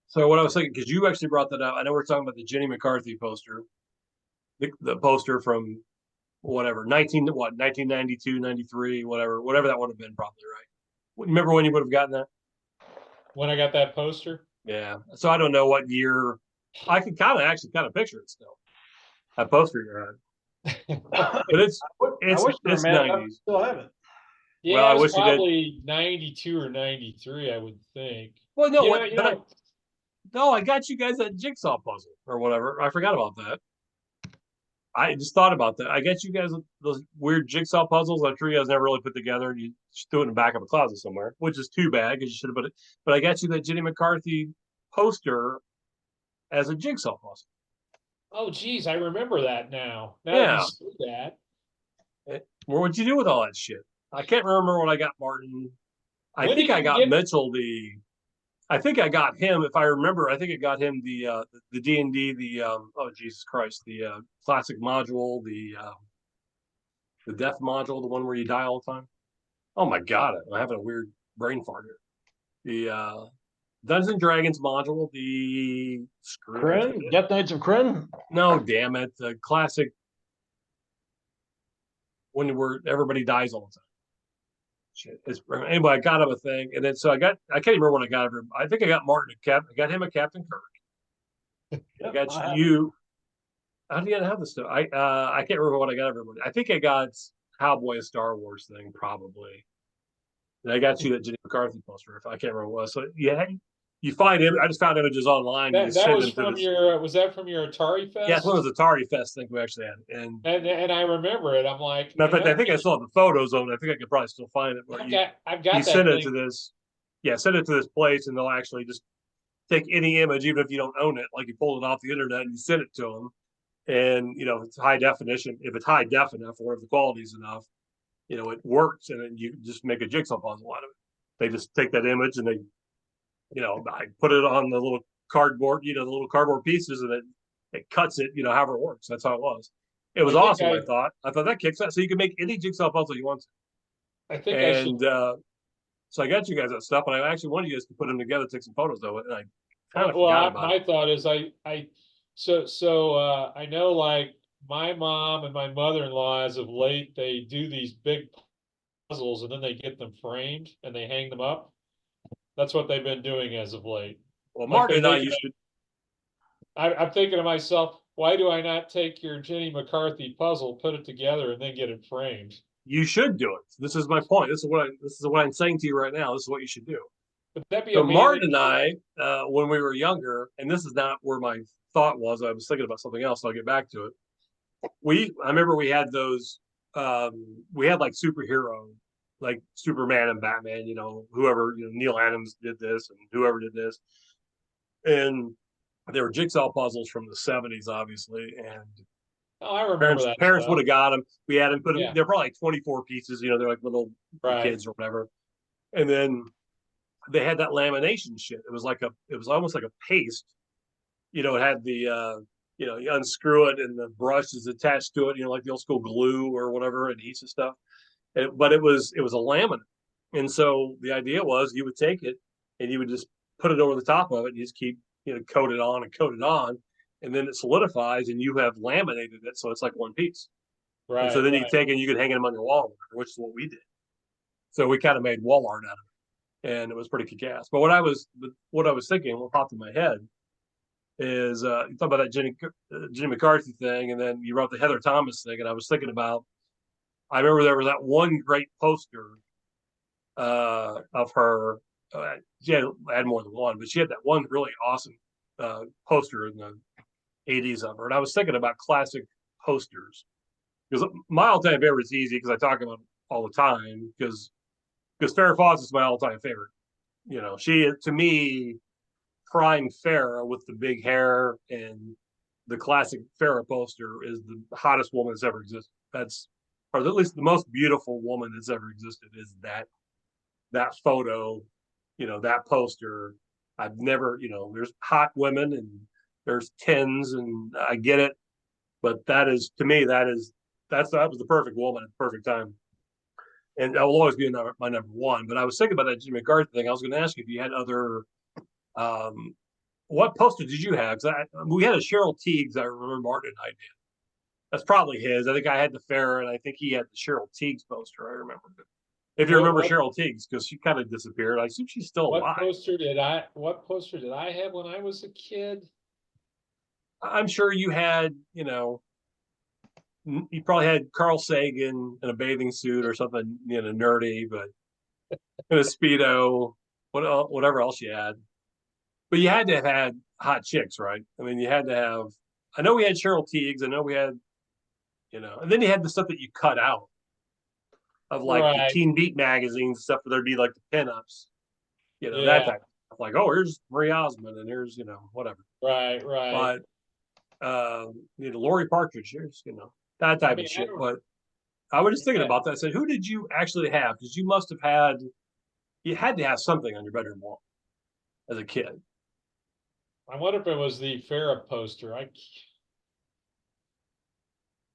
So what I was thinking, because you actually brought that up, I know we're talking about the Jenny McCarthy poster, the poster from whatever 1992, 93, whatever that would have been, probably right. Remember when you would have gotten that? When I got that poster. Yeah. So I don't know what year. I can kind of picture it still. That poster you had, but I wish the it's man I 90s. still have it. Well, Yeah, I it was wish you did. probably 92 or 93, I would think. Well, no, You know, what? you But know, no, I got you guys that jigsaw puzzle or whatever. I forgot about that. I just thought about that. I got you guys those weird jigsaw puzzles. I'm sure you guys never really put together. And you just threw it in the back of a closet somewhere, which is too bad because you should have put it. But I got you that Jenny McCarthy poster as a jigsaw puzzle. oh geez, I remember that now. Now that you Yeah. say that. Where would you do with all that shit? I can't remember what I got Martin. I When think did I you got get Mitchell the. I think I got him. If I remember, I think I got him the D&D oh Jesus Christ, the classic module, the death module, the one where you die all the time. Oh my god, I'm having a weird brain fart here. The Dungeons and Dragons module, the Kryn, Death Knights of Kryn. no, damn it, the classic when where everybody dies all the time. Shit. Anyway, I got him a thing, and then so I can't remember what I got him. I think I got Martin a cap. I got him a Captain Kirk. I got you. How do you have this stuff? I can't remember what I got everybody. I think I got Cowboy a Star Wars thing probably. And I got you that Jenny McCarthy poster. If I can't remember what. So yeah, you find him. I just found images online. And you that send was them to from this. your was that from your Atari Yeah, it's one of Fest? those Atari Fest thing we actually had. And And I remember it. I'm like, matter of fact, I think I still have the photos of it. I think I could probably still find it. Where I've you got send that it to thing. this. Yeah, send it to this place, and they'll actually just take any image, even if you don't own it. Like you pull it off the internet and you send it to them. And if it's high definition, if it's high def enough, or if the quality's enough, it works, and then you just make a jigsaw puzzle out of it. They just take that image and I put it on the little cardboard, the little cardboard pieces, and it cuts it, however it works. That's how it was. It was I think awesome. I thought that kicks out. So you can make any jigsaw puzzle you want to. I think I should. And so I got you guys that stuff, and I actually wanted you guys to put them together, take some photos of it, and I kind of forgot about it. My thought is I know like my mom and my mother-in-law as of late they do these big puzzles and then they get them framed and they hang them up. That's what they've been doing as of late. Well, Like Martin they and I make used to. I'm thinking to myself, why do I not take your Jenny McCarthy puzzle, put it together, and then get it framed? You should do it. This is my point. This is what I'm saying to you right now. This is what you should do. Would that be So amazing? Martin and I, when we were younger, and this is not where my thought was. I was thinking about something else. So I'll get back to it. I remember we had those. We had like superhero, like Superman and Batman. Whoever Neil Adams did this, and whoever did this, and they were jigsaw puzzles from the '70s, obviously, and Oh, I remember parents would stuff. have got them. We had them put them. Yeah, They're probably like 24 pieces. They're like little right. kids or whatever. And then they had that lamination shit. It was almost like a paste. It had the you unscrew it and the brush is attached to it. Like the old school glue or whatever adhesive stuff. But it was a laminate, and so the idea was you would take it and you would just put it over the top of it and you just keep coat it on and coat it on, and then it solidifies and you have laminated it so it's like one piece. And so Right, then you right. take it and you could hang them on your wall, which is what we did. So we kind of made wall art out of it, and it was pretty kick-ass. But what I was thinking, what popped in my head is you talk about that Jenny McCarthy thing, and then you wrote the Heather Thomas thing, and I was thinking about. I remember there was that one great poster of her. She had more than one, but she had that one really awesome poster in the '80s of her. And I was thinking about classic posters because my all-time favorite is easy because I talk about it all the time because Farrah Fawcett is my all-time favorite. She to me prime Farrah with the big hair and the classic Farrah poster is the hottest woman that's ever existed. Or at least the most beautiful woman that's ever existed is that photo, that poster. I've never, there's hot women and there's tens, and I get it, but that is to me that was the perfect woman at the perfect time, and that will always be my number one. But I was thinking about that Jimmy McCarthy thing. I was going to ask you if you had other what poster did you have? 'Cause we had a Cheryl Tiegs. I remember Martin and I did. That's probably his. I think I had the Farrah, and I think he had the Cheryl Tiegs poster. I remember. If you What remember what Cheryl Tiegs, because she kind of disappeared. I assume she's still alive. what poster did I have when I was a kid? I'm sure you had, you probably had Carl Sagan in a bathing suit or something, nerdy, but in a Speedo, whatever else you had. But you had to have had hot chicks, right? I mean, you had to have, I know we had Cheryl Tiegs. I know we had, and then you had the stuff that you cut out of like the Right, Teen Beat magazines and stuff, where there'd be like the pinups, that yeah, type of stuff. Like, oh, here's Marie Osmond and here's, whatever. right. But, Lori Partridge, here's, that I type mean, of I shit. don't, But I was just thinking yeah, about that. I said, who did you actually have? Because you had to have something on your bedroom wall as a kid. I wonder if it was the Farrah poster.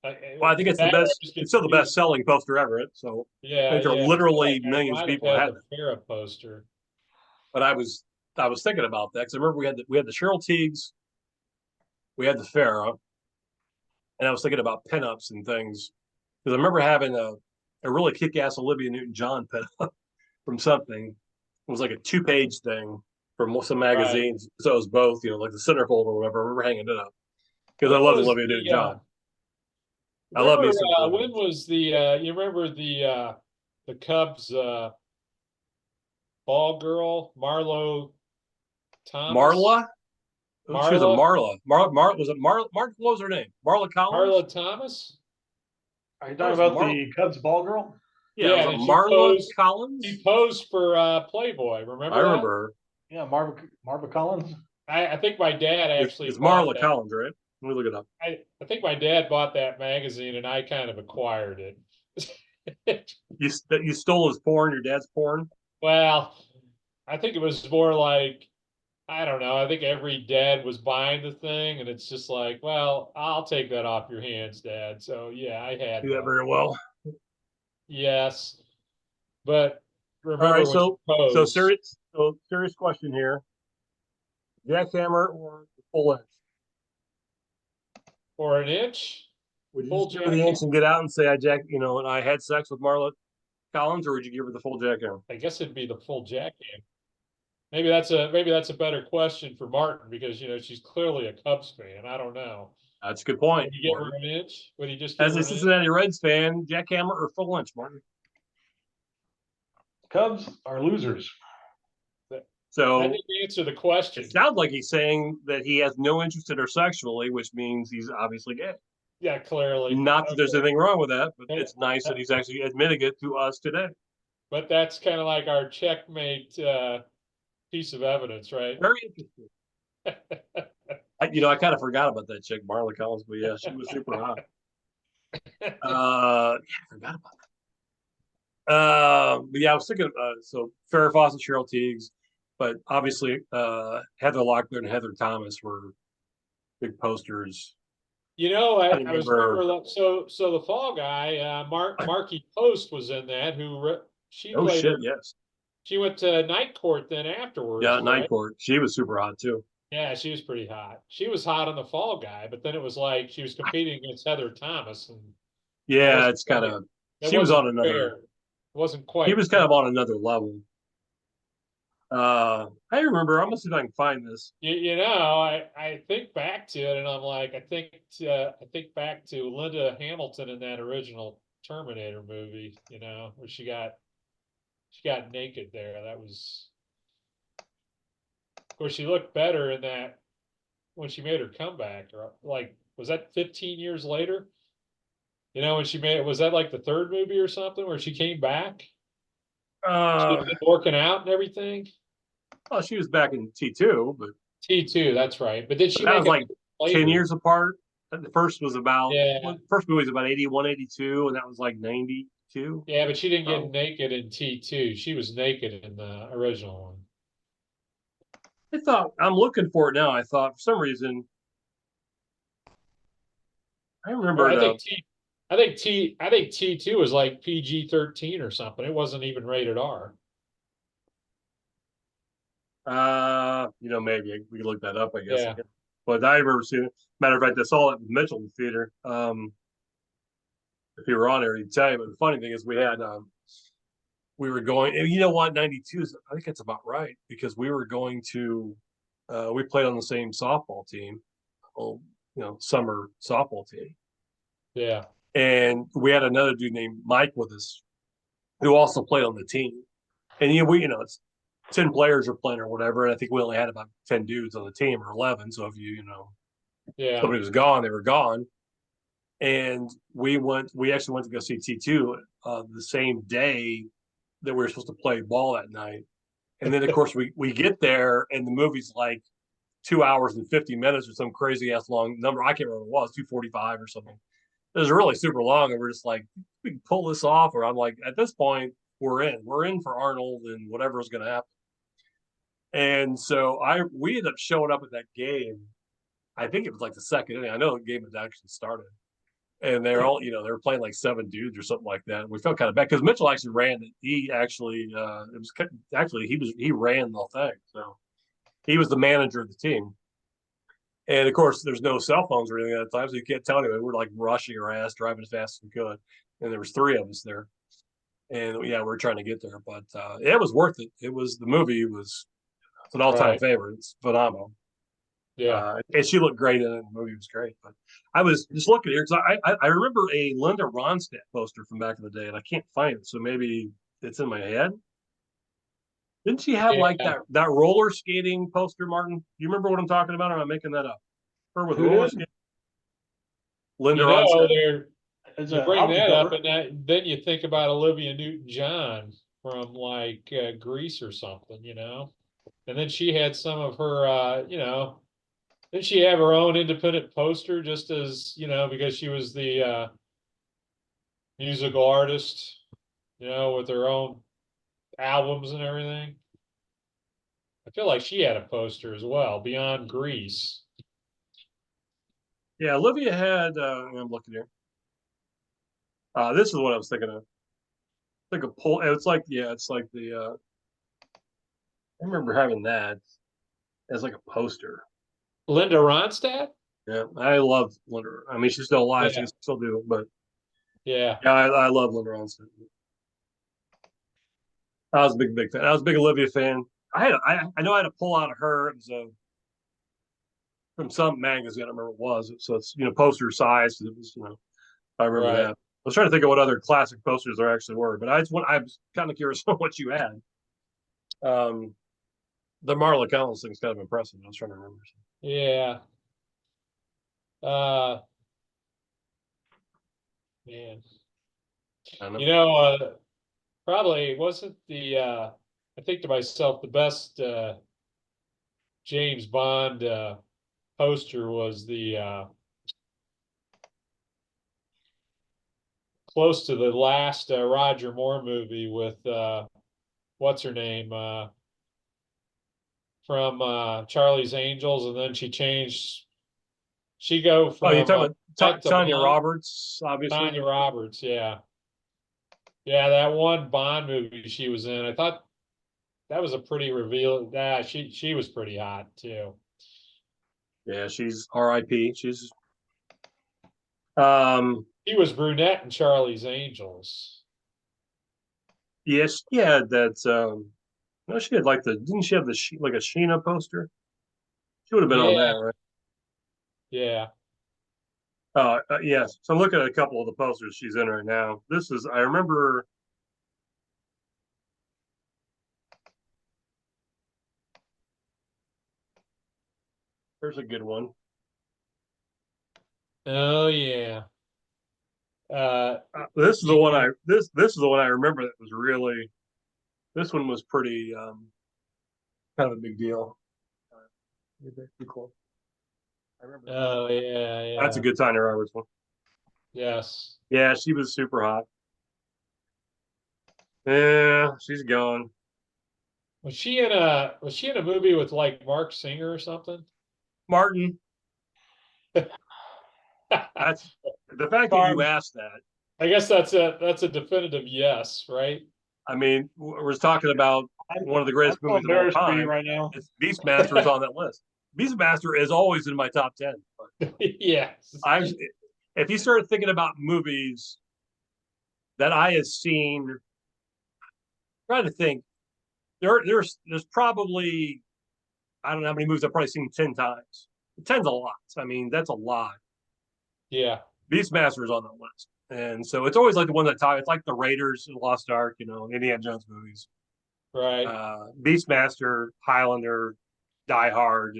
Well, I think it's the That or I'm best. just It's still the best confused. selling poster ever. So I Yeah, think there are yeah, I feel like literally I millions of might have people who had had the it. Farrah poster. But I was thinking about that because I remember we had the Cheryl Tiegs, we had the Farrah, and I was thinking about pinups and things because I remember having a really kick-ass Olivia Newton-John pinup from something. It was like a 2-page thing from some Right. magazines. So it was both, like the centerfold or whatever. I remember hanging it up because I When loved was Olivia the Newton-John. I love remember me some Olivia. when was the you remember the Cubs ball girl, Marlo Thomas? Marla. Oh, she was a Marla? Marla. Was it Marla? What was her name? Marla Collins. Marla Thomas? Are you That talking was about Marla. the Cubs ball girl? Yeah, was Yeah, it and Marla she Collins? posed for Playboy. I Remember remember that? her. Yeah, Marva Collins. I think my dad It's actually bought Marla that. Collins, right? Let me look it up. I think my dad bought that magazine and I kind of acquired it. You stole his porn, your dad's porn. Well, I think it was more like, I don't know. I think every dad was buying the thing, and it's just like, well, I'll take that off your hands, Dad. So yeah, I had Do that one. very well. Yes, but All right, remember when she so posed serious question here: jackhammer or the full inch? for an inch, Would you full just give her the inch jacket. and get out and say and I had sex with Marla Collins, or would you give her the full jackhammer? I guess it'd be the full jacket. Maybe that's a better question for Martin because she's clearly a Cubs fan. I don't know. That's a good point, Would you give her Martin. an inch? Would he just give As her a an inch? Cincinnati Reds fan, jackhammer or full inch, Martin? Cubs are losers. That So didn't answer the it question. sounds like he's saying that he has no interest in her sexually, which means he's obviously gay. Yeah, clearly. Not that there's Okay. anything wrong with that, but Uh, it's nice that uh, he's actually admitting it to us today. But that's kind of like our checkmate piece of evidence, right? Very interesting. I kind of forgot about that chick, Marla Collins, but yeah, she was super hot. I forgot about that. But yeah, I was thinking. So Farrah Fawcett, Cheryl Tiegs, but obviously Heather Locklear and Heather Thomas were big posters. I I was remember. remember so the Fall Guy, Marky Post was in that. She Oh shit, later yes, she went to Night Court then afterwards, yeah, Night right? Court. She was super hot too. Yeah, she was pretty hot. She was hot on the Fall Guy, but then it was like she was competing against Heather Thomas, and that Yeah, wasn't it's kind quite of. that She was on wasn't another. fair. It wasn't He quite was kind fair. of on another level. I remember. I'm gonna see if I can find this. I think back to it and I'm like, I think back to Linda Hamilton in that original Terminator movie, where she got naked there. That was, of course, she looked better in that when she made her comeback, or like, was that 15 years later? When was that like the third movie or something where she came back? She Uh, had been working out and everything. well, she was back in T2, but T2, that's right. But did she that make was it like 10 later? years apart. The first was about, Yeah. well, the first movie was about 81, 82, and that was like 92. Yeah, but she didn't get Oh, naked in T2. She was naked in the original one. I thought, I'm looking for it now. I thought for some reason, I Or remember the, I think T2 was like PG-13 or something. It wasn't even rated R. Maybe we could look that up, I guess. Yeah. But I remember seeing it. Matter of fact, I saw it with Mitchell in the theater. If you were on there, he'd tell you. But the funny thing is, we were going, and you know what, 92 is, I think that's about right, because we were going to, we played on the same softball team, summer softball team. Yeah. And we had another dude named Mike with us who also played on the team. And, it's 10 players are playing or whatever. And I think we only had about 10 dudes on the team or 11. So if Yeah. somebody was gone, they were gone. And we actually went to go see T2 the same day that we were supposed to play ball that night. And then, of course, we get there and the movie's like 2 hours and 50 minutes or some crazy ass long number. I can't remember what it was, 2:45 or something. It was really super long. And we're just like, we can pull this off. Or I'm like, at this point, we're in for Arnold and whatever's going to happen. And so we ended up showing up at that game. I think it was like the second inning. I know the game had actually started. And they're all, they were playing like 7 dudes or something like that. And we felt kind of bad because Mitchell actually ran it. He actually, he ran the thing. So he was the manager of the team. And of course, there's no cell phones or anything at the time, so you can't tell anybody. We're like rushing our ass, driving as fast as we could. And there was 3 of us there. And yeah, we were trying to get there, but it was worth it. It's an all-time Right. favorite. It's phenomenal. Yeah. And she looked great in it. The movie was great. But I was just looking here because I remember a Linda Ronstadt poster from back in the day, and I can't find it. So maybe it's in my head. Didn't she have like Yeah. that roller skating poster, Martin? Do you remember what I'm talking about, or am I making that up? Her with Who roller did? skating? Linda You know, Ronstadt. you bring that up, and then you think about Olivia Newton-John from like Grease or something, and then she had some of her, then she have her own independent poster, just as because she was the musical artist, with her own albums and everything. I feel like she had a poster as well, beyond Grease. Yeah, Olivia had. I'm looking here. This is what I was thinking of. Like a pull. It's like the. I remember having that as like a poster. Linda Ronstadt? Yeah, I love Linda. I mean, she's still alive. She Yeah. can still do it, but Yeah. yeah, I love Linda Ronstadt. I was a big fan. I was a big Olivia fan. I know I had to pull out of her. It was from some magazine. I don't remember what it was. So it's poster size. It was I remember Right. that. I was trying to think of what other classic posters there actually were, but I was kind of curious on what you had. The Marla Collins thing's kind of impressive. I was trying to remember. Yeah. Uh, man. I don't know. Probably wasn't I think to myself, the best James Bond poster was the close to the last Roger Moore movie with what's her name from Charlie's Angels, and then she go Oh, you're from talking back about to Tanya Bond. Roberts, obviously. Tanya Roberts, yeah. Yeah, that one Bond movie she was in, I thought that was a pretty reveal. Yeah, she was pretty hot too. Yeah, she's R.I.P. She's She was brunette in Charlie's Angels. yes, yeah, that's no, she had didn't she have like a Sheena poster? She would have been on Yeah, that, right? yeah. Yes. So I'm looking at a couple of the posters she's in right now. I remember. There's a good one. Oh yeah. This is the one this is the one I remember that was really. This one was pretty kind of a big deal. Pretty cool. I remember that. Oh yeah, yeah. That's a good Tanya Roberts one. Yes. Yeah, she was super hot. Yeah, she's gone. Was she in a movie with like Mark Singer or something? Martin, that's the fact that you asked that. I guess that's a definitive yes, right? I mean, we're talking about one of the greatest I'm so movies of all embarrassed for you time. right now. It's Beastmaster is on that list. Beastmaster is always in my top 10. But Yes. if you start thinking about movies that I have seen, trying to think, there's probably, I don't know how many movies I've probably seen 10 times. 10's a lot. I mean, that's a lot. Yeah. Beastmaster is on that list. And so it's always like the one that talk. It's like the Raiders and Lost Ark, Indiana Jones movies. Right. Beastmaster, Highlander, Die Hard.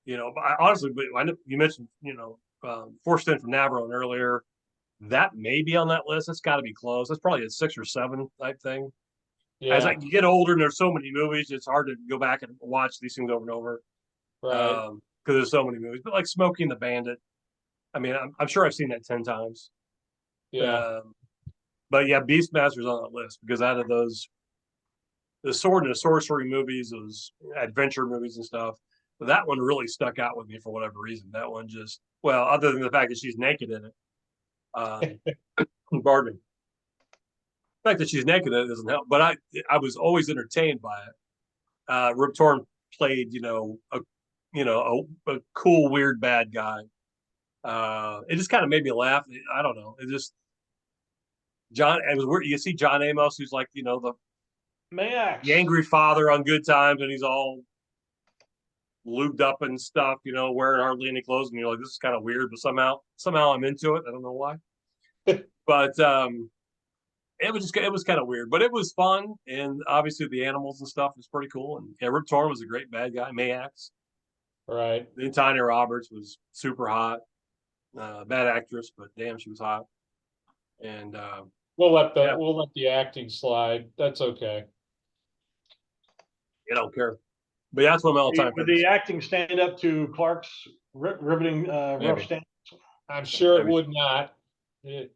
But honestly, but I know you mentioned, Forced In from Navarone earlier. That may be on that list. That's got to be close. That's probably a 6 or 7 type thing. As Yeah. you get older and there's so many movies, it's hard to go back and watch these things over and over. Right. Because there's so many movies. But like Smokey and the Bandit, I mean, I'm sure I've seen that 10 times. Yeah. But yeah, Beastmaster's on that list because out of those, the sword and the sorcery movies, those adventure movies and stuff, that one really stuck out with me for whatever reason. That one just, well, other than the fact that she's naked in it. Pardon me. The fact that she's naked in it doesn't help, but I was always entertained by it. Rip Torn played, a cool, weird, bad guy. It just kind of made me laugh. I don't know. It was weird. You see John Amos, who's like, the Max. angry father on Good Times, and he's all lubed up and stuff, wearing hardly any clothes, and you're like, this is kind of weird, but somehow I'm into it. I don't know why. But it was kind of weird, but it was fun, and obviously the animals and stuff was pretty cool. And Rip Torn was a great bad guy. Mayax. Right. Then Tanya Roberts was super hot. Bad actress, but damn, she was hot. And We'll let Yeah. the acting slide. That's okay. I don't care. But yeah, that's one of my all-time Would favorites. the acting stand up to Clark's riveting rough Maybe. stand? I'm sure it Maybe. would not. He